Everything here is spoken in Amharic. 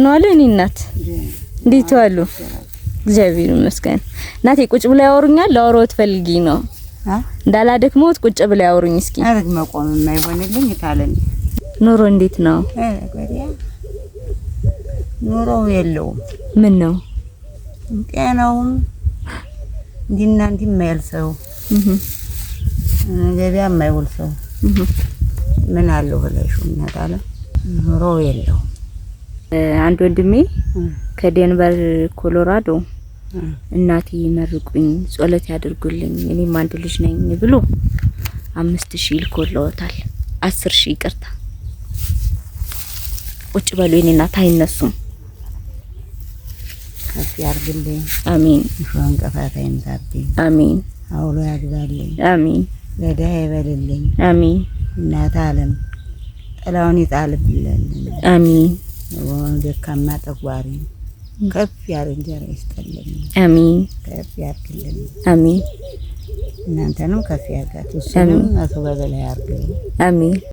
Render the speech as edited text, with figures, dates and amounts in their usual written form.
ነው አለ እኔ እናት እንዴት ዋሉ? እግዚአብሔር ይመስገን። እናቴ ቁጭ ብላ ያወሩኛል። ላወራው ትፈልጊ ነው? እንዳላደክሞት ቁጭ ብላ ያወሩኝ እስኪ። አረግ መቆም የማይሆንልኝ ታለን ኑሮ እንዴት ነው? ኑሮ የለውም። ምን ነው? ጤናውም እንዲና እንዲ የማይልሰው ገበያ የማይውል ሰው ምን አለው ብለሽ እናታለ ኑሮ የለውም። አንድ ወንድሜ ከዴንቨር ኮሎራዶ እናቴ ይመርቁኝ ጸሎት ያድርጉልኝ እኔም አንድ ልጅ ነኝ ብሎ 5000 ልኮልዎታል። 10000 ይቅርታ። ቁጭ በሉ የኔ እናት አይነሱም። ከፍ ያርግልኝ። አሜን። ይሁን ቀፋታ ይምታብኝ። አሜን። አውሎ ያግባልኝ። አሜን። ለዳ ይበልልኝ። አሜን። እናት ዓለም ጥላውን ይጣልብልን። አሜን። ደካማ ጠጓሪ ከፍ ያለ እንጀራ ይስጠልኝ። አሜን። ከፍ ያርግልኝ። አሜን። እናንተንም ከፍ ያርጋችሁ። እሱንም አቶ በበላይ ያርግልኝ። አሜን።